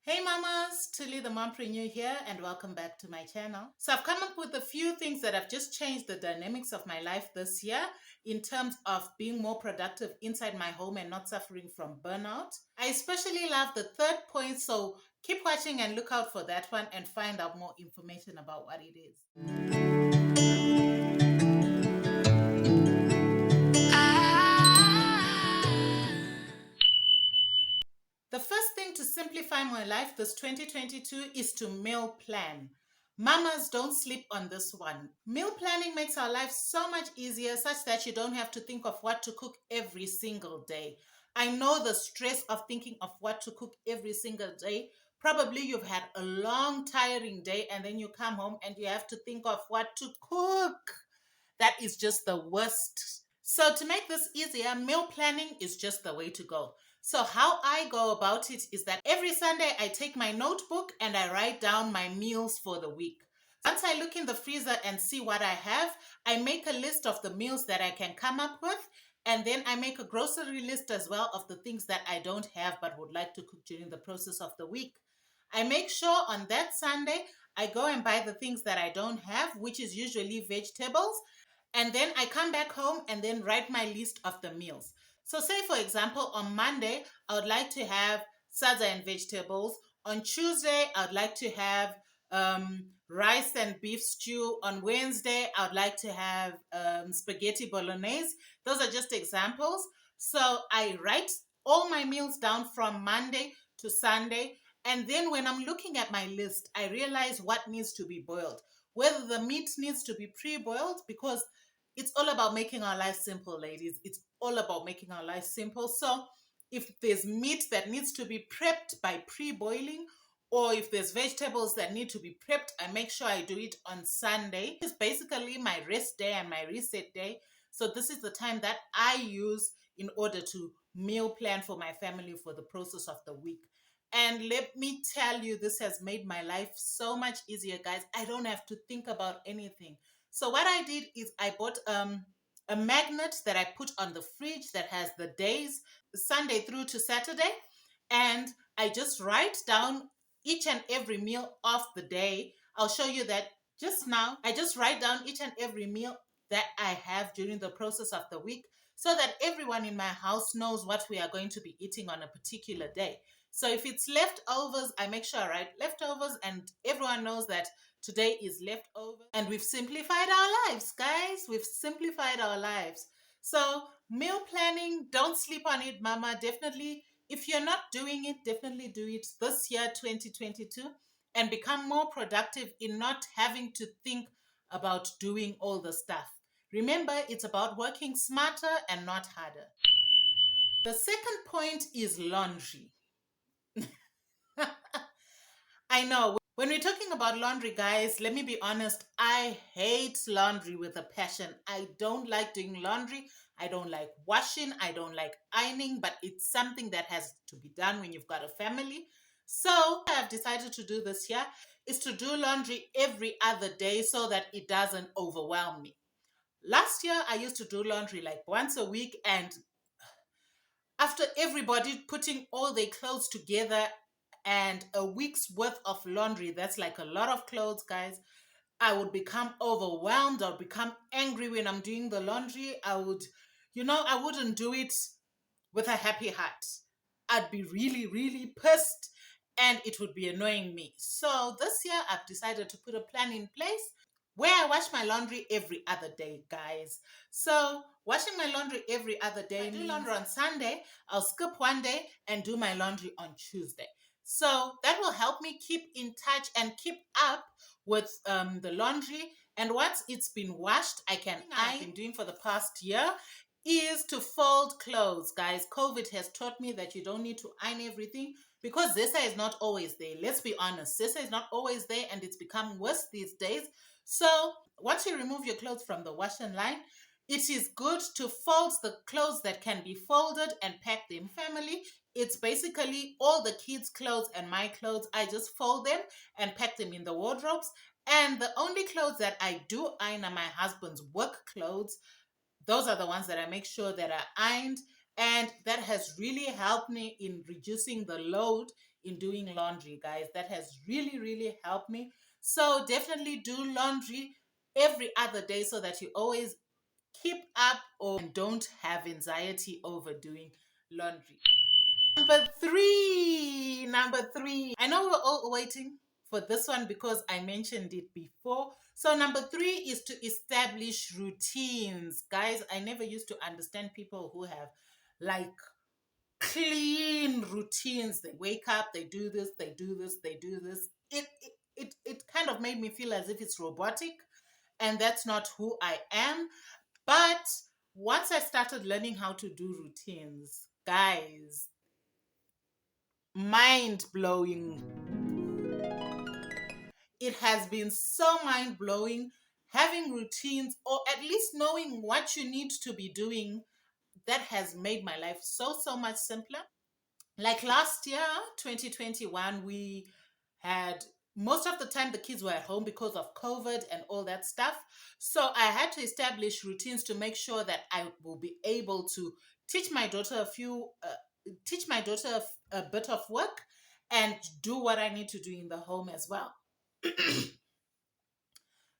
Hey mamas, Thulithemompreneur here and welcome back to my channel. So I've come up with a few things that have just changed the dynamics of my life this year in terms of being more productive inside my home and not suffering from burnout. I especially love the third point, so keep watching and look out for that one and find out more information about what it is. The first thing to simplify my life this 2022 is to meal plan. Mamas, don't sleep on this one. Meal planning makes our life so much easier such that you don't have to think of what to cook every single day. I know the stress of thinking of what to cook every single day. Probably you've had a long, tiring day and then you come home and you have to think of what to cook. That is just the worst. So to make this easier, meal planning is just the way to go. So how I go about it is that every Sunday I take my notebook and I write down my meals for the week. Once I look in the freezer and see what I have, I make a list of the meals that I can come up with, and then I make a grocery list as well of the things that I don't have but would like to cook during the process of the week. I make sure on that Sunday I go and buy the things that I don't have, which is usually vegetables, and then I come back home and then write my list of the meals. So say, for example, on Monday, I would like to have salsa and vegetables. On Tuesday, I would like to have rice and beef stew. On Wednesday, I would like to have spaghetti bolognese. Those are just examples. So I write all my meals down from Monday to Sunday. And then when I'm looking at my list, I realize what needs to be boiled. Whether the meat needs to be pre-boiled, because it's all about making our life simple, ladies. It's all about making our life simple. So if there's meat that needs to be prepped by pre-boiling, or if there's vegetables that need to be prepped, I make sure I do it on Sunday. It's basically my rest day and my reset day. So this is the time that I use in order to meal plan for my family for the process of the week. And let me tell you, this has made my life so much easier, guys. I don't have to think about anything. So what I did is I bought a magnet that I put on the fridge that has the days, Sunday through to Saturday. And I just write down each and every meal of the day. I'll show you that just now. I just write down each and every meal that I have during the process of the week so that everyone in my house knows what we are going to be eating on a particular day. So if it's leftovers, I make sure I write leftovers and everyone knows that today is leftover. And we've simplified our lives, guys. We've simplified our lives. So meal planning, don't sleep on it, mama. Definitely, if you're not doing it, definitely do it this year, 2022, and become more productive in not having to think about doing all the stuff. Remember, it's about working smarter and not harder. The second point is laundry. I know. When we're talking about laundry, guys, let me be honest. I hate laundry with a passion. I don't like doing laundry. I don't like washing. I don't like ironing, but it's something that has to be done when you've got a family. So what I've decided to do this year is to do laundry every other day so that it doesn't overwhelm me. Last year, I used to do laundry like once a week, and after everybody putting all their clothes together and a week's worth of laundry, that's like a lot of clothes, guys. I would become overwhelmed. I would become angry when I'm doing the laundry. I wouldn't do it with a happy heart. I'd be really, really pissed and it would be annoying me. So this year I've decided to put a plan in place where I wash my laundry every other day, guys. So washing my laundry every other day, I do laundry on Sunday, I'll skip one day and do my laundry on Tuesday. So that will help me keep in touch and keep up with the laundry. And once it's been washed, I've been doing for the past year is to fold clothes, guys. COVID has taught me that you don't need to iron everything because Zesa is not always there. Let's be honest. Zesa is not always there and it's become worse these days. So once you remove your clothes from the washing line, it is good to fold the clothes that can be folded and pack them. Family, it's basically all the kids' clothes and my clothes. I just fold them and pack them in the wardrobes. And the only clothes that I do iron are my husband's work clothes. Those are the ones that I make sure that are ironed. And that has really helped me in reducing the load in doing laundry, guys. That has really, really helped me. So definitely do laundry every other day so that you always keep up or don't have anxiety over doing laundry. Number three. I know we're all waiting for this one because I mentioned it before. So number 3 is to establish routines. Guys, I never used to understand people who have like clean routines. They wake up, they do this, they do this, they do this. It kind of made me feel as if it's robotic, and that's not who I am. But once I started learning how to do routines, guys, mind blowing. It has been so mind blowing having routines, or at least knowing what you need to be doing. That has made my life so much simpler. Like last year, 2021, we had most of the time the kids were at home because of COVID and all that stuff. So I had to establish routines to make sure that I will be able to teach my daughter a bit of work and do what I need to do in the home as well.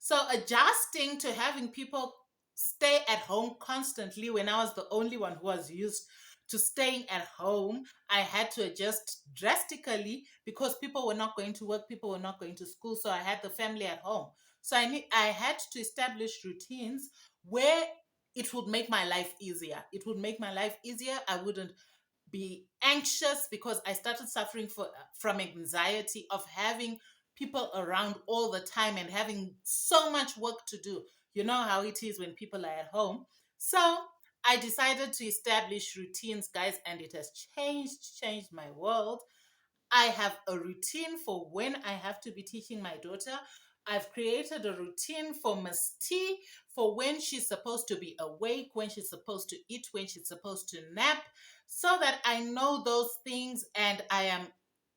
So adjusting to having people stay at home constantly when I was the only one who was used to staying at home, I had to adjust drastically because people were not going to work, people were not going to school, so I had the family at home. So I had to establish routines where it would make my life easier. It would make my life easier. I wouldn't be anxious because I started suffering from anxiety of having people around all the time and having so much work to do. You know how it is when people are at home. So I decided to establish routines, guys, and it has changed my world. I have a routine for when I have to be teaching my daughter. I've created a routine for Miss T for when she's supposed to be awake, when she's supposed to eat, when she's supposed to nap, so that I know those things and I am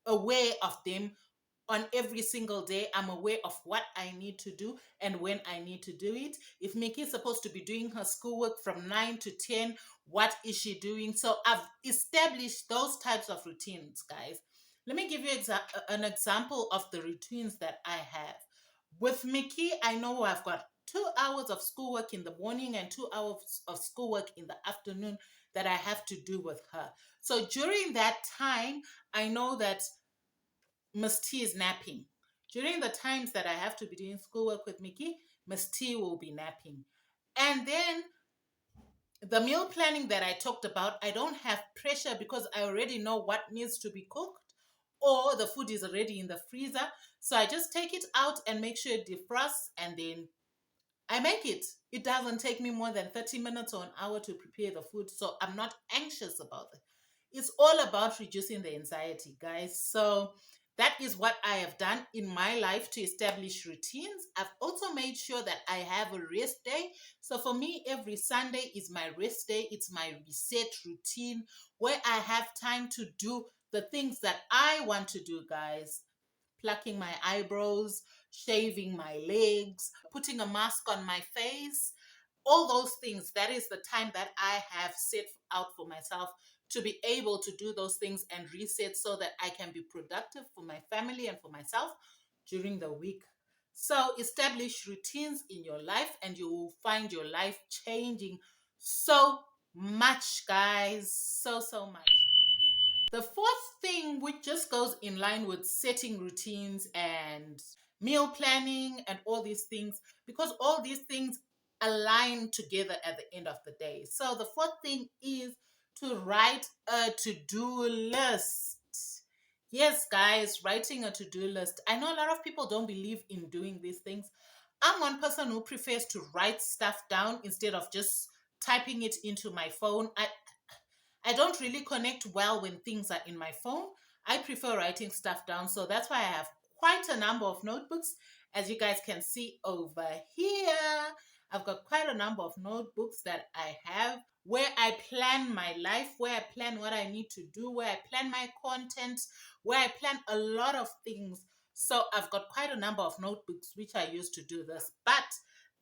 aware of them on every single day. I'm aware of what I need to do and when I need to do it. If Mickey is supposed to be doing her schoolwork from 9 to 10, what is she doing? So I've established those types of routines, guys. Let me give you an example of the routines that I have. With Mickey, I know I've got 2 hours of schoolwork in the morning and 2 hours of schoolwork in the afternoon that I have to do with her. So during that time, I know that Miss T is napping. During the times that I have to be doing schoolwork with Mickey, Miss T will be napping. And then the meal planning that I talked about, I don't have pressure because I already know what needs to be cooked or the food is already in the freezer. So I just take it out and make sure it defrosts and then I make it. It doesn't take me more than 30 minutes or an hour to prepare the food. So I'm not anxious about it. It's all about reducing the anxiety, guys. So that is what I have done in my life to establish routines. I've also made sure that I have a rest day. So for me, every Sunday is my rest day. It's my reset routine where I have time to do the things that I want to do, guys. Plucking my eyebrows, shaving my legs, putting a mask on my face, all those things. That is the time that I have set out for myself to be able to do those things and reset so that I can be productive for my family and for myself during the week. So establish routines in your life and you will find your life changing so much, guys. So much. The fourth thing, which just goes in line with setting routines and meal planning and all these things, because all these things align together at the end of the day. So the fourth thing is to write a to-do list. Yes, guys, writing a to-do list. I know a lot of people don't believe in doing these things. I'm one person who prefers to write stuff down instead of just typing it into my phone. I don't really connect well when things are in my phone. I prefer writing stuff down. So that's why I have quite a number of notebooks. As you guys can see over here, I've got quite a number of notebooks that I have where I plan my life, where I plan what I need to do, where I plan my content, where I plan a lot of things. So I've got quite a number of notebooks which I use to do this. But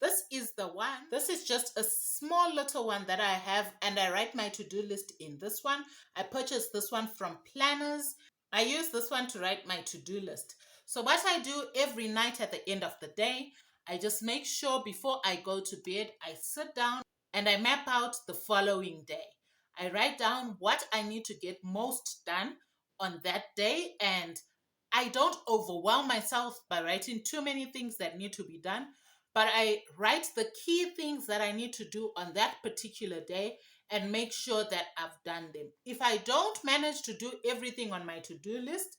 this is the one. This is just a small little one that I have, and I write my to-do list in this one. I purchased this one from Planners. I use this one to write my to-do list. So what I do every night at the end of the day, I just make sure before I go to bed, I sit down and I map out the following day. I write down what I need to get most done on that day, and I don't overwhelm myself by writing too many things that need to be done, but I write the key things that I need to do on that particular day and make sure that I've done them. If I don't manage to do everything on my to-do list,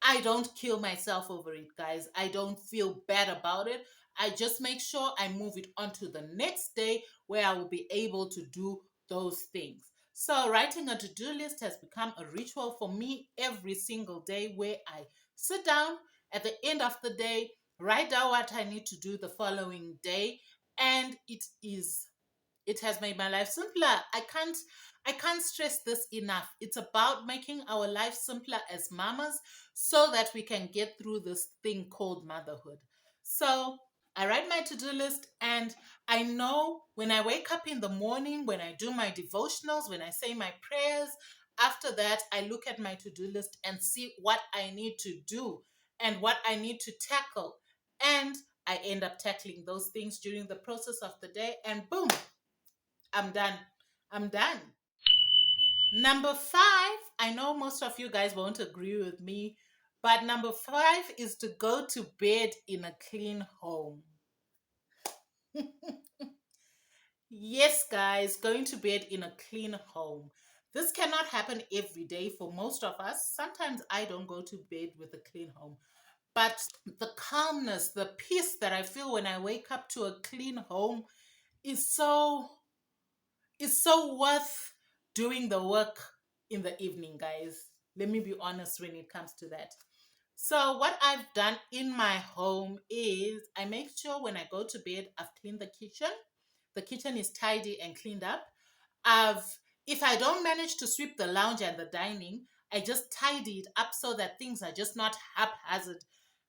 I don't kill myself over it, guys. I don't feel bad about it. I just make sure I move it on to the next day where I will be able to do those things. So writing a to-do list has become a ritual for me every single day, where I sit down at the end of the day, write down what I need to do the following day, and it has made my life simpler. I can't stress this enough. It's about making our life simpler as mamas so that we can get through this thing called motherhood. So I write my to-do list, and I know when I wake up in the morning, when I do my devotionals, when I say my prayers, after that I look at my to-do list and see what I need to do and what I need to tackle. And I end up tackling those things during the process of the day, and boom, I'm done. I'm done. Number five, I know most of you guys won't agree with me, but number five is to go to bed in a clean home. Yes, guys, going to bed in a clean home. This cannot happen every day for most of us. Sometimes I don't go to bed with a clean home. But the calmness, the peace that I feel when I wake up to a clean home is so worth doing the work in the evening, guys. Let me be honest when it comes to that. So what I've done in my home is I make sure when I go to bed, I've cleaned the kitchen. The kitchen is tidy and cleaned up. I've If I don't manage to sweep the lounge and the dining, I just tidy it up so that things are just not haphazard.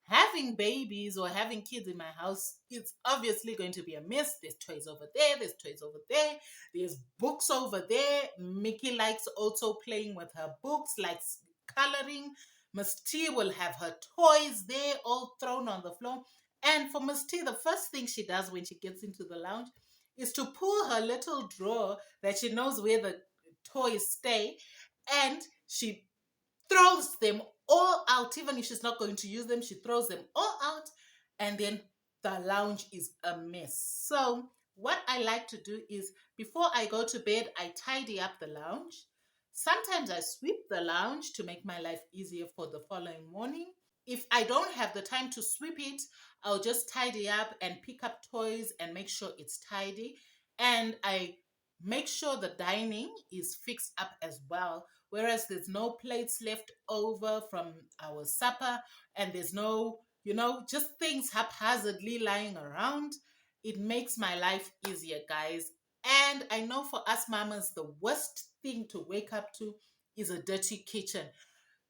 Having babies or having kids in my house, it's obviously going to be a mess. There's toys over there, there's toys over there, there's books over there. Mickey likes also playing with her books, likes coloring. Miss T will have her toys there all thrown on the floor. And for Miss T, the first thing she does when she gets into the lounge is to pull her little drawer that she knows where the toys stay, and she throws them all out. Even if she's not going to use them, she throws them all out, and then the lounge is a mess. So what I like to do is before I go to bed, I tidy up the lounge. Sometimes I sweep the lounge to make my life easier for the following morning. If I don't have the time to sweep it, I'll just tidy up and pick up toys and make sure it's tidy. And I make sure the dining is fixed up as well. Whereas there's no plates left over from our supper, and there's no, just things haphazardly lying around. It makes my life easier, guys. And I know for us mamas, the worst thing to wake up to is a dirty kitchen.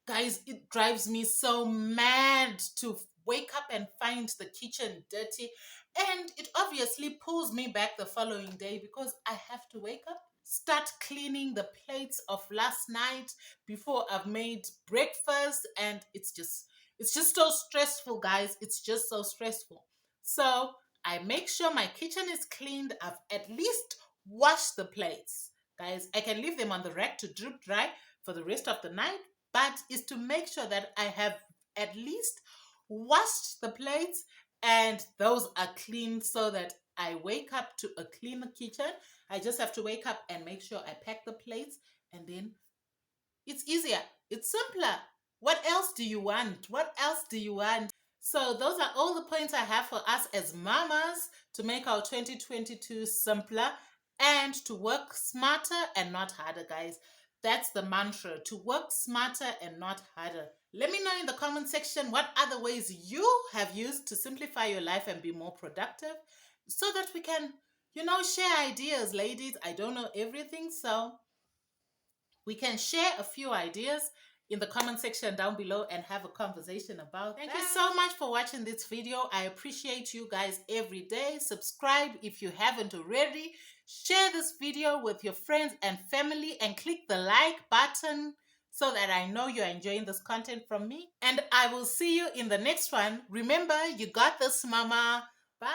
Guys, it drives me so mad to wake up and find the kitchen dirty. And it obviously pulls me back the following day because I have to wake up, start cleaning the plates of last night before I've made breakfast. And it's just so stressful, guys. It's just so stressful. So I make sure my kitchen is cleaned. I've at least washed the plates. Guys, I can leave them on the rack to drip dry for the rest of the night, but is to make sure that I have at least washed the plates and those are clean so that I wake up to a cleaner kitchen. I just have to wake up and make sure I pack the plates, and then it's easier. It's simpler. What else do you want? What else do you want? So those are all the points I have for us as mamas to make our 2022 simpler and to work smarter and not harder, guys. That's the mantra, to work smarter and not harder. Let me know in the comment section what other ways you have used to simplify your life and be more productive so that we can, share ideas, ladies. I don't know everything, so we can share a few ideas in the comment section down below and have a conversation about that. Thank you so much for watching this video. I appreciate you guys every day. Subscribe if you haven't already. Share this video with your friends and family and click the like button so that I know you're enjoying this content from me. And I will see you in the next one. Remember, you got this, mama. Bye.